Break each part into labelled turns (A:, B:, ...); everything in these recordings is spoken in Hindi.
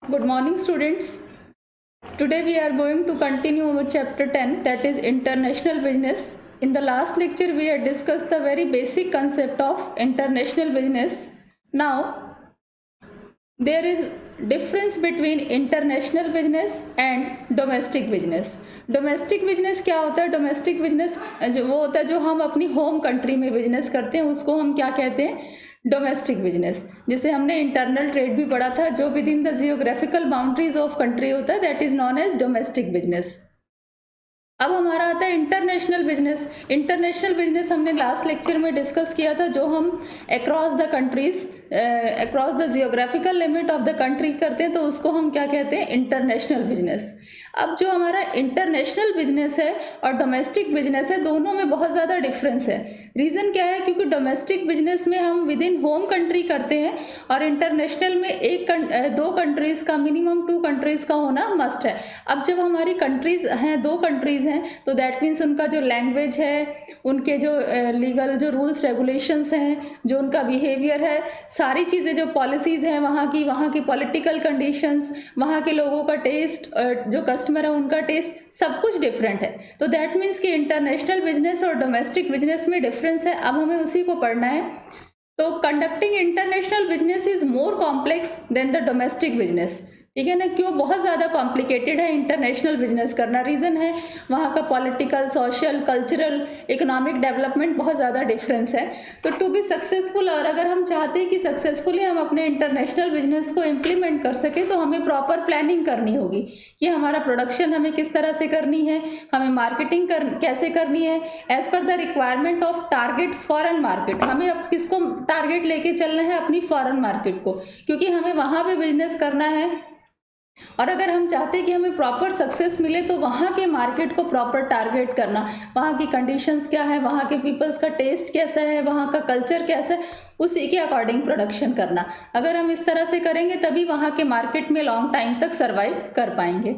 A: Good morning, students. Today we are going to continue our chapter 10, that is international business. In the last lecture, we had discussed the very basic concept of international business. Now, there is difference between international business and domestic business. Domestic business क्या होता है? डोमेस्टिक बिजनेस जो वो होता है जो हम अपनी होम कंट्री में बिजनेस करते हैं, उसको हम क्या कहते हैं? Domestic business. जैसे हमने इंटरनल ट्रेड भी पढ़ा था, जो within the geographical boundaries of country होता है, that is known as domestic business. अब हमारा आता है इंटरनेशनल बिजनेस. इंटरनेशनल बिजनेस हमने लास्ट लेक्चर में डिस्कस किया था, जो हम across the countries, across the geographical limit of the country करते हैं, तो उसको हम क्या कहते हैं? International business. अब जो हमारा इंटरनेशनल बिजनेस है और डोमेस्टिक बिजनेस है, दोनों में बहुत ज़्यादा डिफरेंस है. रीज़न क्या है? क्योंकि डोमेस्टिक बिजनेस में हम विद इन होम कंट्री करते हैं और इंटरनेशनल में दो कंट्रीज़ का, मिनिमम 2 कंट्रीज़ का होना मस्ट है. अब जब हमारी कंट्रीज़ हैं, 2 कंट्रीज़ हैं, तो दैट मीन्स उनका जो लैंग्वेज है, उनके जो लीगल जो रूल्स रेगुलेशंस हैं, जो उनका बिहेवियर है, सारी चीज़ें, जो पॉलिसीज़ हैं वहाँ की पॉलिटिकल कंडीशंस, वहाँ के लोगों का टेस्ट, जो कस्टमर है उनका टेस्ट, सब कुछ डिफरेंट है. तो दैट मीन्स कि इंटरनेशनल बिजनेस और डोमेस्टिक बिजनेस में डिफरेंस है. अब हमें उसी को पढ़ना है. तो conducting international business is more complex than the domestic business. ठीक है ना? क्यों? बहुत ज़्यादा कॉम्प्लिकेटेड है इंटरनेशनल बिजनेस करना. रीज़न है वहाँ का political, social, cultural, economic development बहुत ज़्यादा डिफरेंस है. तो टू बी सक्सेसफुल, और अगर हम चाहते हैं कि सक्सेसफुली हम अपने इंटरनेशनल बिजनेस को इम्प्लीमेंट कर सकें, तो हमें प्रॉपर प्लानिंग करनी होगी कि हमारा प्रोडक्शन हमें किस तरह से करनी है, हमें मार्केटिंग कैसे करनी है, as per the requirement of target foreign market. हमें अब किसको टारगेट लेके चलना है? अपनी फॉरेन मार्केट को, क्योंकि हमें वहाँ पे बिजनेस करना है. और अगर हम चाहते हैं कि हमें प्रॉपर सक्सेस मिले, तो वहाँ के मार्केट को प्रॉपर टारगेट करना, वहाँ की कंडीशंस क्या है, वहाँ के पीपल्स का टेस्ट कैसा है, वहाँ का कल्चर कैसा है, उसी के अकॉर्डिंग प्रोडक्शन करना. अगर हम इस तरह से करेंगे, तभी वहाँ के मार्केट में लॉन्ग टाइम तक सर्वाइव कर पाएंगे.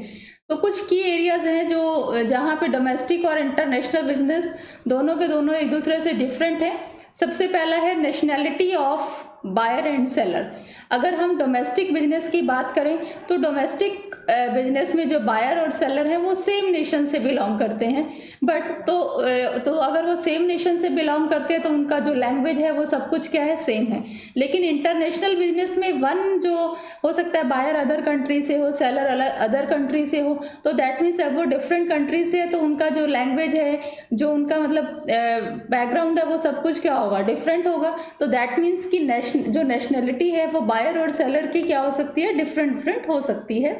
A: तो कुछ की एरियाज़ हैं जो जहाँ पे डोमेस्टिक और इंटरनेशनल बिजनेस दोनों के दोनों एक दूसरे से डिफरेंट है. सबसे पहला है nationality of buyer and seller. अगर हम डोमेस्टिक बिजनेस की बात करें, तो डोमेस्टिक बिजनेस में जो बायर और सेलर हैं वो सेम नेशन से बिलोंग करते हैं. बट तो अगर वो सेम नेशन से बिलोंग करते हैं, तो उनका जो लैंग्वेज है वो सब कुछ क्या है? सेम है. लेकिन इंटरनेशनल बिजनेस में वन जो हो सकता है, बायर अदर कंट्री से हो, सेलर अदर कंट्री से हो, तो दैट मीन्स अब वो डिफरेंट कंट्री से है, तो उनका जो लैंग्वेज है, जो उनका मतलब बैकग्राउंड है, वो सब कुछ क्या होगा? डिफरेंट होगा. तो दैट मीन्स कि जो नेशनलिटी है वो बायर और सेलर की क्या हो सकती है? डिफरेंट हो सकती है.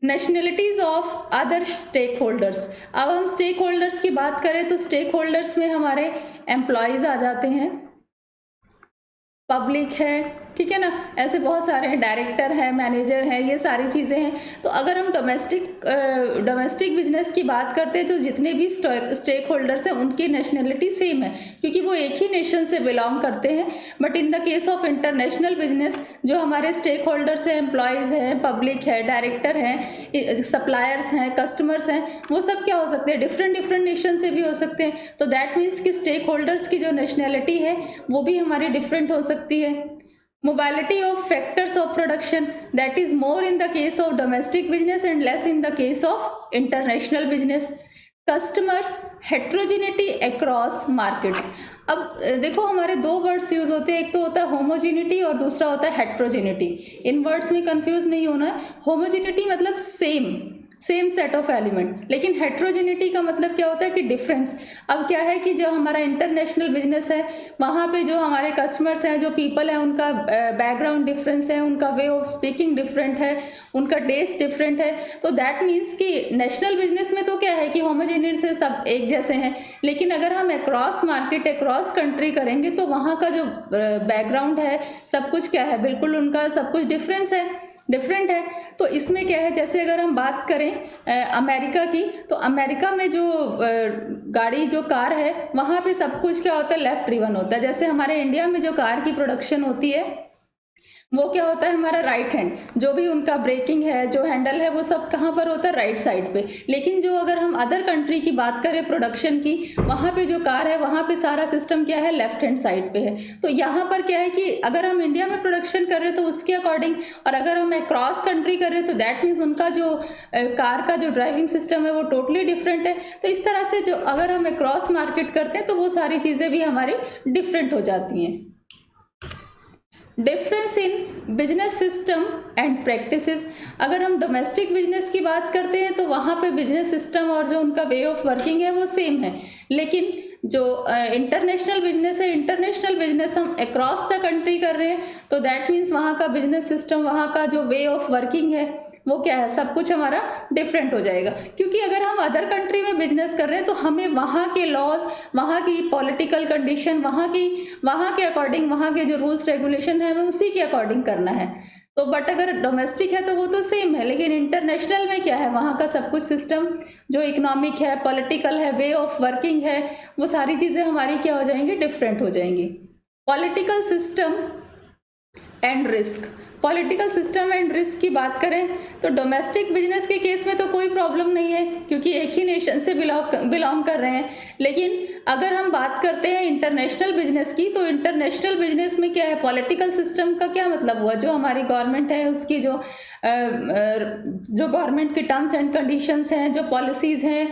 A: Nationalities of other stakeholders. अब हम स्टेक होल्डर्स की बात करें, तो स्टेक होल्डर्स में हमारे एम्प्लॉयज आ जाते हैं, पब्लिक है, ठीक है ना? ऐसे बहुत सारे हैं, डायरेक्टर है, मैनेजर है, ये सारी चीज़ें हैं. तो अगर हम डोमेस्टिक बिजनेस की बात करते हैं, तो जितने भी स्टेक होल्डर्स हैं उनकी नेशनलिटी सेम है, क्योंकि वो एक ही नेशन से बिलोंग करते हैं. But in the case of international business, जो हमारे स्टेक होल्डर्स हैं, एम्प्लॉयज़ हैं, पब्लिक है, डायरेक्टर हैं, सप्लायर्स हैं, कस्टमर्स हैं, वो सब क्या हो सकते हैं? डिफरेंट नेशन से भी हो सकते हैं. तो दैट मीन्स कि स्टेक होल्डर्स की जो नेशनलिटी है वो भी हमारी डिफरेंट हो सकती है. Mobility of factors of production, that is more in the case of domestic business and less in the case of international business. Customers heterogeneity across markets. अब देखो, हमारे 2 वर्ड्स यूज होते हैं, एक तो होता है होमोजिनिटी और दूसरा होता है हेट्रोजिनिटी. इन वर्ड्स में कंफ्यूज नहीं होना है. होमोजिनिटी मतलब सेम सेट ऑफ एलिमेंट, लेकिन हेट्रोजिनिटी का मतलब क्या होता है? कि डिफरेंस. अब क्या है कि जो हमारा इंटरनेशनल बिजनेस है, वहाँ पे जो हमारे कस्टमर्स हैं, जो पीपल हैं, उनका बैकग्राउंड डिफरेंस है, उनका वे ऑफ स्पीकिंग डिफरेंट है, उनका टेस्ट डिफरेंट है. तो दैट मीन्स कि नेशनल बिजनेस में तो क्या है कि होमोजेनिटी से सब एक जैसे हैं, लेकिन अगर हम अक्रॉस मार्केट, अक्रॉस कंट्री करेंगे, तो वहाँ का जो बैकग्राउंड है, सब कुछ क्या है? बिल्कुल उनका सब कुछ डिफरेंट है. तो इसमें क्या है, जैसे अगर हम बात करें अमेरिका की, तो अमेरिका में जो गाड़ी, जो कार है, वहाँ पे सब कुछ क्या होता है? लेफ्ट ड्रिवन होता है. जैसे हमारे इंडिया में जो कार की प्रोडक्शन होती है, वो क्या होता है हमारा राइट हैंड, जो भी उनका ब्रेकिंग है, जो हैंडल है, वो सब कहाँ पर होता है, राइट साइड पे। लेकिन जो अगर हम अदर कंट्री की बात करें प्रोडक्शन की, वहाँ पे जो कार है वहाँ पे सारा सिस्टम क्या है, लेफ्ट हैंड साइड पे है। तो यहाँ पर क्या है कि अगर हम इंडिया में प्रोडक्शन कर रहे हैं तो उसके अकॉर्डिंग, और अगर हम अक्रॉस कंट्री कर रहे हैं तो दैट मीन्स उनका जो कार का जो ड्राइविंग सिस्टम है वो टोटली डिफरेंट है। तो इस तरह से जो अगर हम अक्रॉस मार्केट करते हैं तो वो सारी चीज़ें भी हमारी डिफरेंट हो जाती हैं। Difference in business system and practices, अगर हम डोमेस्टिक बिजनेस की बात करते हैं तो वहाँ पे बिजनेस सिस्टम और जो उनका वे ऑफ वर्किंग है वो सेम है। लेकिन जो इंटरनेशनल बिजनेस है, इंटरनेशनल बिजनेस हम अक्रॉस द कंट्री कर रहे हैं तो दैट मीन्स वहाँ का बिजनेस सिस्टम, वहाँ का जो वे ऑफ वर्किंग है वो क्या है, सब कुछ हमारा डिफरेंट हो जाएगा। क्योंकि अगर हम अदर कंट्री में बिजनेस कर रहे हैं तो हमें वहाँ के लॉज, वहाँ की पॉलिटिकल कंडीशन, वहाँ के अकॉर्डिंग, वहाँ के जो रूल्स रेगुलेशन है हमें उसी के अकॉर्डिंग करना है। तो बट अगर डोमेस्टिक है तो वो तो सेम है, लेकिन इंटरनेशनल में क्या है, वहाँ का सब कुछ सिस्टम जो इकोनॉमिक है, पॉलिटिकल है, वे ऑफ वर्किंग है, वो सारी चीज़ें हमारी क्या हो जाएंगी, डिफरेंट हो जाएंगी। Political system and risk, political system and risk की बात करें तो डोमेस्टिक बिजनेस के केस में तो कोई प्रॉब्लम नहीं है क्योंकि एक ही नेशन से बिलोंग कर रहे हैं। लेकिन अगर हम बात करते हैं इंटरनेशनल बिजनेस की, तो इंटरनेशनल बिजनेस में क्या है, पॉलिटिकल सिस्टम का क्या मतलब हुआ, जो हमारी गवर्नमेंट है उसकी जो गवर्नमेंट के टर्म्स एंड कंडीशंस हैं, जो पॉलिसीज़ हैं,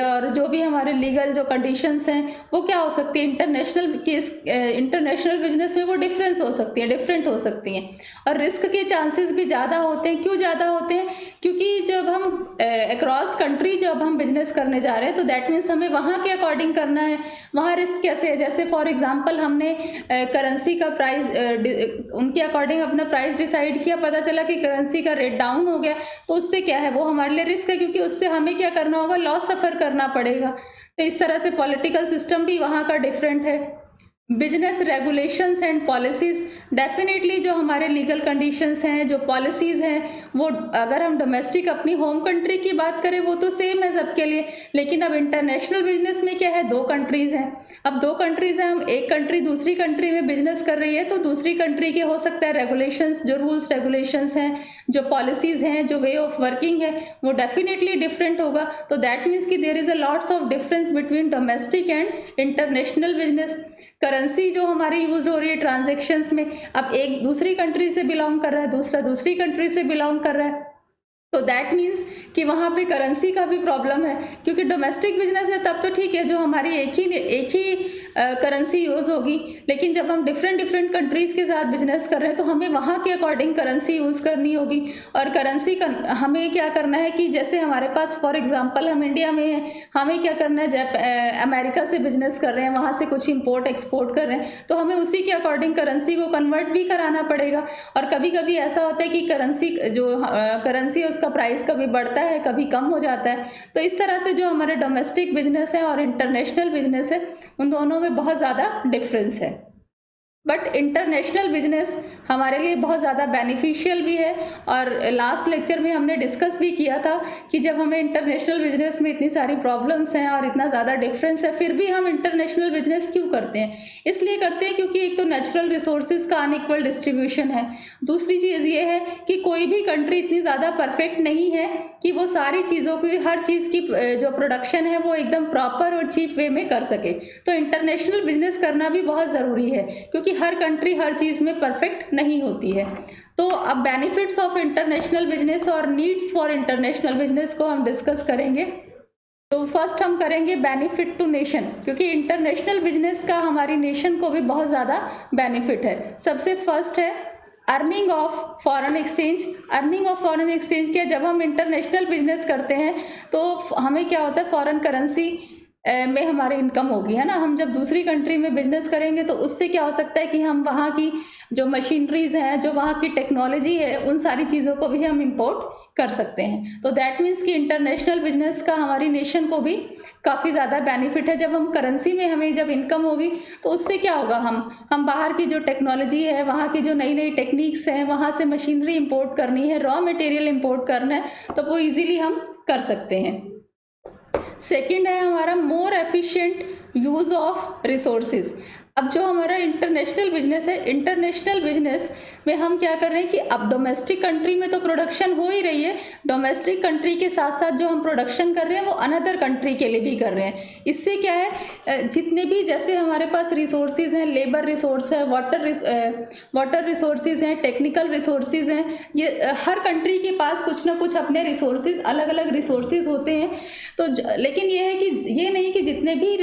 A: और जो भी हमारे लीगल जो कंडीशंस हैं वो क्या हो सकती है, इंटरनेशनल बिजनेस में वो डिफरेंट हो सकती हैं। और रिस्क के चांसेस भी ज़्यादा होते हैं। क्यों ज़्यादा होते हैं? क्योंकि जब हम अक्रॉस कंट्री जब हम बिजनेस करने जा रहे हैं तो दैट मीन्स हमें वहाँ के अकॉर्डिंग करना है। वहाँ रिस्क कैसे है, जैसे फॉर एग्जांपल हमने करेंसी का प्राइस उनके अकॉर्डिंग अपना प्राइस डिसाइड किया, पता चला कि करेंसी का रेट डाउन हो गया, तो उससे क्या है, वो हमारे लिए रिस्क है क्योंकि उससे हमें क्या करना होगा, लॉस सफ़र करना पड़ेगा। तो इस तरह से पॉलिटिकल सिस्टम भी वहाँ का डिफरेंट है। Business regulations and policies, definitely जो हमारे लीगल कंडीशंस हैं, जो पॉलिसीज़ हैं, वो अगर हम डोमेस्टिक अपनी होम कंट्री की बात करें वो तो सेम है सबके लिए। लेकिन अब इंटरनेशनल बिजनेस में क्या है, दो कंट्रीज़ हैं। अब दो कंट्रीज़ हैं, हम एक कंट्री दूसरी कंट्री में बिजनेस कर रही है तो दूसरी कंट्री के हो सकता है रेगुलेशंस, जो रूल्स रेगुलेशंस हैं, जो पॉलिसीज़ हैं, जो वे ऑफ वर्किंग है, वो डेफिनेटली डिफरेंट होगा। तो दैट मीन्स कि there is a lots of difference between domestic and international business. Currency जो हमारी यूज हो रही है ट्रांजैक्शंस में, अब एक दूसरी कंट्री से बिलोंग कर रहा है, दूसरा दूसरी कंट्री से बिलोंग कर रहा है, तो दैट मीन्स कि वहाँ पे करेंसी का भी प्रॉब्लम है। क्योंकि डोमेस्टिक बिजनेस है तब तो ठीक है, जो हमारी एक ही करेंसी यूज़ होगी। लेकिन जब हम डिफरेंट कंट्रीज़ के साथ बिजनेस कर रहे हैं तो हमें वहाँ के अकॉर्डिंग करेंसी यूज़ करनी होगी। और करेंसी हमें क्या करना है कि जैसे हमारे पास फॉर एग्जांपल हम इंडिया में हैं, हमें क्या करना है, अमेरिका से बिजनेस कर रहे हैं, वहाँ से कुछ इंपोर्ट एक्सपोर्ट कर रहे हैं, तो हमें उसी के अकॉर्डिंग करेंसी को कन्वर्ट भी कराना पड़ेगा। और कभी कभी ऐसा होता है कि करेंसी उसका प्राइस कभी बढ़ता है, कभी कम हो जाता है। तो इस तरह से जो हमारे डोमेस्टिक बिजनेस है और इंटरनेशनल बिजनेस है, उन दोनों में बहुत ज़्यादा डिफरेंस है। बट इंटरनेशनल बिजनेस हमारे लिए बहुत ज़्यादा बेनिफिशियल भी है। और लास्ट लेक्चर में हमने डिस्कस भी किया था कि जब हमें इंटरनेशनल बिजनेस में इतनी सारी प्रॉब्लम्स हैं और इतना ज़्यादा डिफरेंस है, फिर भी हम इंटरनेशनल बिजनेस क्यों करते हैं? इसलिए करते हैं क्योंकि एक तो नेचुरल रिसोर्सेज का अनइक्वल डिस्ट्रीब्यूशन है। दूसरी चीज़ ये है कि कोई भी कंट्री इतनी ज़्यादा परफेक्ट नहीं है कि वो सारी चीज़ों की, हर चीज़ की जो प्रोडक्शन है वो एकदम प्रॉपर और चीप वे में कर सके। तो इंटरनेशनल बिजनेस करना भी बहुत ज़रूरी है क्योंकि हर कंट्री हर चीज़ में परफेक्ट नहीं होती है। तो अब बेनिफिट्स ऑफ इंटरनेशनल बिजनेस और नीड्स फॉर इंटरनेशनल बिजनेस को हम डिस्कस करेंगे। तो फर्स्ट हम करेंगे बेनिफिट टू नेशन, क्योंकि इंटरनेशनल बिजनेस का हमारी नेशन को भी बहुत ज़्यादा बेनिफिट है। सबसे फर्स्ट है earning of foreign exchange. Earning of foreign exchange क्या, जब हम इंटरनेशनल बिजनेस करते हैं तो हमें क्या होता है, फॉरेन करेंसी में हमारी इनकम होगी, है ना। हम जब दूसरी कंट्री में बिजनेस करेंगे तो उससे क्या हो सकता है कि हम वहाँ की जो मशीनरीज हैं, जो वहाँ की टेक्नोलॉजी है, उन सारी चीज़ों को भी हम इंपोर्ट कर सकते हैं। तो दैट मीन्स कि इंटरनेशनल बिजनेस का हमारी नेशन को भी काफ़ी ज़्यादा बेनिफिट है। जब हम करेंसी में हमें जब इनकम होगी तो उससे क्या होगा, हम बाहर की जो टेक्नोलॉजी है, वहाँ की जो नई नई टेक्निक्स हैं, वहाँ से मशीनरी इंपोर्ट करनी है, रॉ मटेरियल इंपोर्ट करना है, तो वो ईजिली हम कर सकते हैं। सेकेंड है हमारा more efficient use of resources. अब जो हमारा इंटरनेशनल बिजनेस है, इंटरनेशनल बिजनेस में हम क्या कर रहे हैं कि अब डोमेस्टिक कंट्री में तो प्रोडक्शन हो ही रही है, डोमेस्टिक कंट्री के साथ साथ जो हम प्रोडक्शन कर रहे हैं वो अनदर कंट्री के लिए भी कर रहे हैं। इससे क्या है, जितने भी जैसे हमारे पास रिसोर्सेज हैं, लेबर रिसोर्स है, वाटर रिसोर्सेज हैं, टेक्निकल रिसोर्सेज हैं, ये हर कंट्री के पास कुछ ना कुछ अपने रिसोर्सेज, अलग अलग रिसोर्सेज होते हैं। तो लेकिन ये है कि ये नहीं कि जितने भी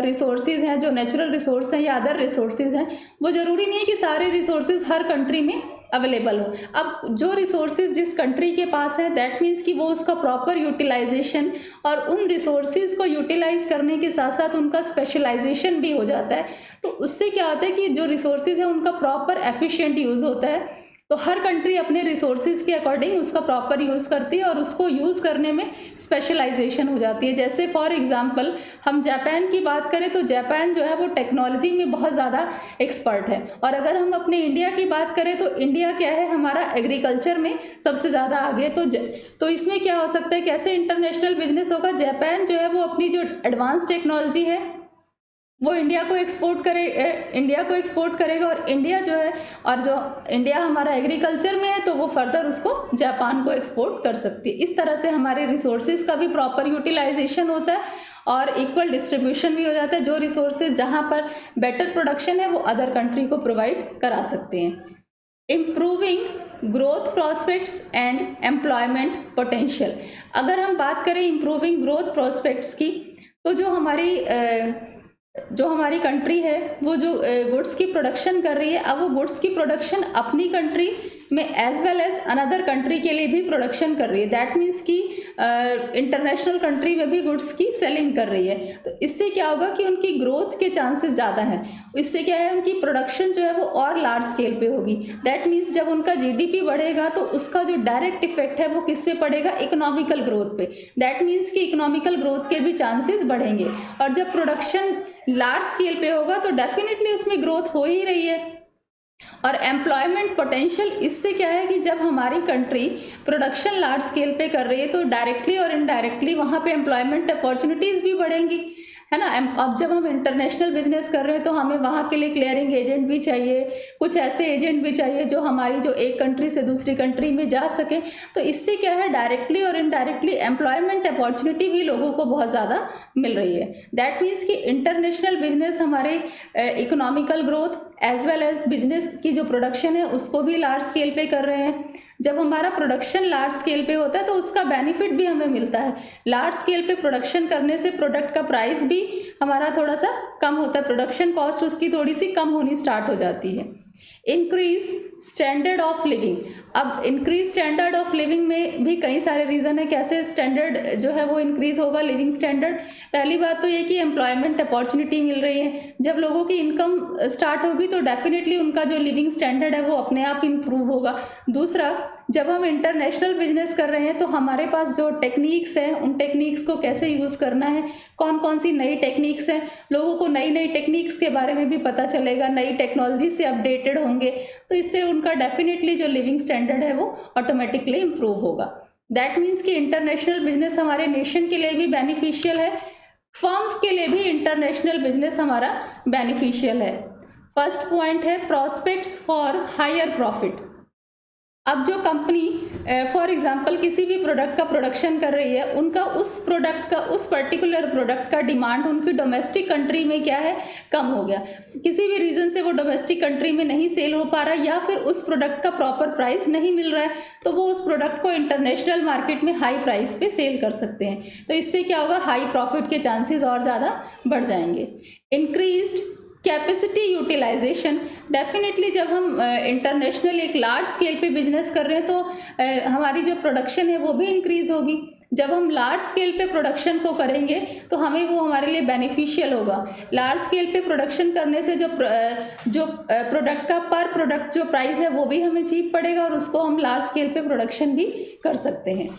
A: रिसोर्सेज हैं, जो नेचुरल रिसोर्स हैं या अदर रिसोर्सेज हैं, वो ज़रूरी नहीं है कि सारे रिसोर्सेज हर कंट्री में अवेलेबल हो। अब जो रिसोर्सेज जिस कंट्री के पास है, दैट मीन्स कि वो उसका प्रॉपर यूटिलाइजेशन और उन रिसोर्सेज को यूटिलाइज करने के साथ साथ उनका स्पेशलाइजेशन भी हो जाता है। तो उससे क्या होता है कि जो रिसोर्सेज है उनका प्रॉपर एफिशिएंट यूज़ होता है। तो हर कंट्री अपने रिसोर्सेज के अकॉर्डिंग उसका प्रॉपर यूज़ करती है और उसको यूज़ करने में स्पेशलाइजेशन हो जाती है। जैसे फॉर एग्जांपल हम जापान की बात करें तो जापान जो है वो टेक्नोलॉजी में बहुत ज़्यादा एक्सपर्ट है। और अगर हम अपने इंडिया की बात करें तो इंडिया क्या है, हमारा एग्रीकल्चर में सबसे ज़्यादा आगे। तो इसमें क्या हो सकता है, कैसे इंटरनेशनल बिजनेस होगा, जापान जो है वो अपनी जो एडवांस टेक्नोलॉजी है वो इंडिया को एक्सपोर्ट करेगा और इंडिया जो है, और जो इंडिया हमारा एग्रीकल्चर में है तो वो फर्दर उसको जापान को एक्सपोर्ट कर सकती है। इस तरह से हमारे रिसोर्सेज का भी प्रॉपर यूटिलाइजेशन होता है और इक्वल डिस्ट्रीब्यूशन भी हो जाता है। जो रिसोर्सेज जहाँ पर बेटर प्रोडक्शन है वो अदर कंट्री को प्रोवाइड करा सकते हैं। Improving growth prospects and employment potential. अगर हम बात करें इम्प्रूविंग ग्रोथ प्रॉस्पेक्ट्स की, तो जो हमारी कंट्री है वो जो गुड्स की प्रोडक्शन कर रही है, अब वो गुड्स की प्रोडक्शन अपनी कंट्री में as well as another country के लिए भी प्रोडक्शन कर रही है। दैट मीन्स कि इंटरनेशनल कंट्री में भी गुड्स की सेलिंग कर रही है। तो इससे क्या होगा कि उनकी ग्रोथ के चांसेस ज़्यादा हैं। इससे क्या है, उनकी प्रोडक्शन जो है वो और लार्ज स्केल पे होगी। दैट मीन्स जब उनका जीडीपी बढ़ेगा तो उसका जो डायरेक्ट इफेक्ट है वो किस पे पड़ेगा, इकोनॉमिकल ग्रोथ पे। दैट मीन्स कि इकोनॉमिकल ग्रोथ के भी चांसेस बढ़ेंगे। और जब प्रोडक्शन लार्ज स्केल पे होगा तो डेफिनेटली उसमें ग्रोथ हो ही रही है। और एम्प्लॉयमेंट पोटेंशियल, इससे क्या है कि जब हमारी कंट्री प्रोडक्शन लार्ज स्केल पे कर रही है तो डायरेक्टली और इनडायरेक्टली वहाँ पे एम्प्लॉयमेंट अपॉर्चुनिटीज़ भी बढ़ेंगी, है ना। अब जब हम इंटरनेशनल बिजनेस कर रहे हैं तो हमें वहाँ के लिए क्लियरिंग एजेंट भी चाहिए, कुछ ऐसे एजेंट भी चाहिए जो हमारी जो एक कंट्री से दूसरी कंट्री में जा सके। तो इससे क्या है, डायरेक्टली और इनडायरेक्टली एम्प्लॉयमेंट अपॉर्चुनिटी भी लोगों को बहुत ज़्यादा मिल रही है। दैट मीन्स कि इंटरनेशनल बिजनेस हमारे economical growth as well as business की जो प्रोडक्शन है उसको भी लार्ज स्केल पे कर रहे हैं। जब हमारा प्रोडक्शन लार्ज स्केल पे होता है तो उसका बेनिफिट भी हमें मिलता है। लार्ज स्केल पे प्रोडक्शन करने से प्रोडक्ट का प्राइस भी हमारा थोड़ा सा कम होता है, प्रोडक्शन कॉस्ट उसकी थोड़ी सी कम होनी स्टार्ट हो जाती है। Increase standard of living. अब इंक्रीज स्टैंडर्ड ऑफ लिविंग में भी कई सारे रीज़न है कैसे स्टैंडर्ड जो है वो इंक्रीज होगा, लिविंग स्टैंडर्ड। पहली बात तो ये कि एम्प्लॉयमेंट अपॉर्चुनिटी मिल रही है। जब लोगों की इनकम स्टार्ट होगी तो डेफिनेटली उनका जो लिविंग स्टैंडर्ड है वो अपने आप इम्प्रूव होगा। दूसरा, जब हम इंटरनेशनल बिजनेस कर रहे हैं तो हमारे पास जो टेक्निक्स हैं उन टेक्निक्स को कैसे यूज़ करना है, कौन कौन सी नई टेक्निक्स हैं, लोगों को नई नई टेक्निक्स के बारे में भी पता चलेगा, नई टेक्नोलॉजी से अपडेटेड होंगे। तो इससे उनका डेफिनेटली जो लिविंग स्टैंडर्ड है वो ऑटोमेटिकली इम्प्रूव होगा। दैट मीन्स कि इंटरनेशनल बिजनेस हमारे नेशन के लिए भी बेनिफिशियल है, फर्म्स के लिए भी इंटरनेशनल बिजनेस हमारा बेनिफिशियल है। फर्स्ट पॉइंट है प्रॉस्पेक्ट्स फॉर हायर प्रॉफिट। अब जो कंपनी फॉर एग्जांपल किसी भी प्रोडक्ट का प्रोडक्शन कर रही है, उनका उस प्रोडक्ट का, उस पर्टिकुलर प्रोडक्ट का डिमांड उनकी डोमेस्टिक कंट्री में क्या है, कम हो गया। किसी भी रीज़न से वो डोमेस्टिक कंट्री में नहीं सेल हो पा रहा या फिर उस प्रोडक्ट का प्रॉपर प्राइस नहीं मिल रहा है, तो वो उस प्रोडक्ट को इंटरनेशनल मार्केट में हाई प्राइस पे सेल कर सकते हैं। तो इससे क्या होगा, हाई प्रॉफिट के चांसेस और ज़्यादा बढ़ जाएंगे। Increased capacity utilisation. डेफिनेटली जब हम इंटरनेशनल एक लार्ज स्केल पे बिजनेस कर रहे हैं तो हमारी जो प्रोडक्शन है वो भी इंक्रीज़ होगी। जब हम लार्ज स्केल पे प्रोडक्शन को करेंगे तो हमें वो हमारे लिए बेनिफिशियल होगा। लार्ज स्केल पे प्रोडक्शन करने से जो प्रोडक्ट का पर प्रोडक्ट जो प्राइस है वो भी हमें चीप पड़ेगा और उसको हम लार्ज स्केल पे प्रोडक्शन भी कर सकते हैं।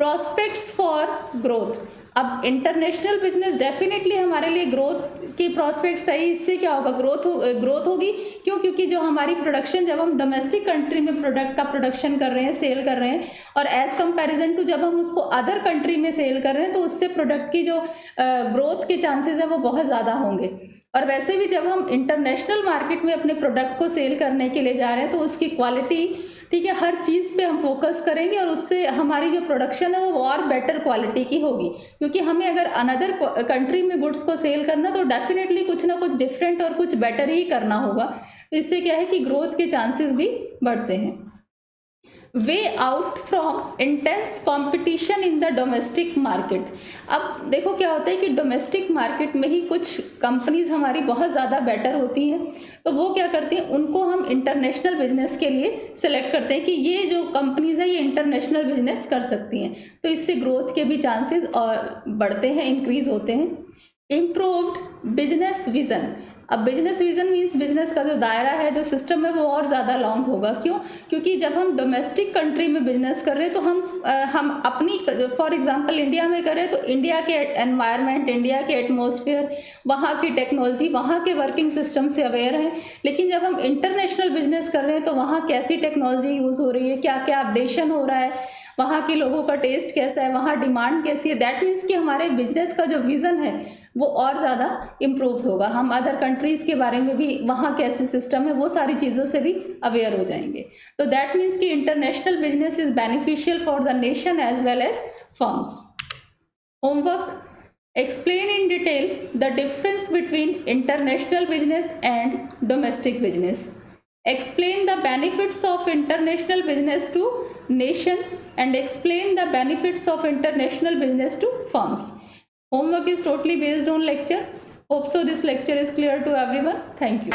A: Prospects for growth. अब इंटरनेशनल बिजनेस डेफिनेटली हमारे लिए ग्रोथ की प्रॉस्पेक्ट सही। इससे क्या होगा, ग्रोथ होगी। क्यों? क्योंकि जो हमारी प्रोडक्शन, जब हम डोमेस्टिक कंट्री में प्रोडक्ट का प्रोडक्शन कर रहे हैं, सेल कर रहे हैं, और एज कंपैरिजन टू जब हम उसको अदर कंट्री में सेल कर रहे हैं तो उससे प्रोडक्ट की जो ग्रोथ के चांसेस है वो बहुत ज़्यादा होंगे। और वैसे भी जब हम इंटरनेशनल मार्केट में अपने प्रोडक्ट को सेल करने के लिए जा रहे हैं तो उसकी क्वालिटी, ठीक है, हर चीज़ पे हम फोकस करेंगे और उससे हमारी जो प्रोडक्शन है वो और बेटर क्वालिटी की होगी, क्योंकि हमें अगर अनदर कंट्री में गुड्स को सेल करना तो डेफिनेटली कुछ ना कुछ डिफरेंट और कुछ बेटर ही करना होगा। तो इससे क्या है कि ग्रोथ के चांसेस भी बढ़ते हैं। Way out from intense competition in the domestic market. अब देखो क्या होता है कि डोमेस्टिक मार्केट में ही कुछ कंपनीज हमारी बहुत ज़्यादा बेटर होती हैं, तो वो क्या करती हैं, उनको हम इंटरनेशनल बिजनेस के लिए सेलेक्ट करते हैं कि ये जो कंपनीज है ये इंटरनेशनल बिजनेस कर सकती हैं, तो इससे ग्रोथ के भी चांसेस बढ़ते हैं, इंक्रीज होते हैं। Improved business vision. अब बिजनेस विजन मीन्स बिजनेस का जो दायरा है, जो सिस्टम है, वो और ज़्यादा लॉन्ग होगा। क्यों? क्योंकि जब हम डोमेस्टिक कंट्री में बिजनेस कर रहे हैं तो हम अपनी, फॉर एग्जांपल इंडिया में कर रहे हैं तो इंडिया के एनवायरनमेंट, इंडिया के एटमॉस्फेयर, वहाँ की टेक्नोलॉजी, वहाँ के वर्किंग सिस्टम से अवेयर हैं। लेकिन जब हम इंटरनेशनल बिजनेस कर रहे हैं तो वहाँ कैसी टेक्नोलॉजी यूज़ हो रही है, क्या क्या अपडेशन हो रहा है, वहाँ के लोगों का टेस्ट कैसा है, वहाँ डिमांड कैसी है, दैट मीन्स कि हमारे बिजनेस का जो विज़न है वो और ज़्यादा इम्प्रूव होगा। हम अदर कंट्रीज़ के बारे में भी, वहाँ कैसे सिस्टम है, वो सारी चीज़ों से भी अवेयर हो जाएंगे। तो दैट मीन्स कि international business is beneficial for the nation as well as firms. Homework: explain in detail the difference between international business and domestic business. Explain the benefits of international business to nation and explain the benefits of international business to firms. Homework is totally based on lecture. Hope so this lecture is clear to everyone. Thank you.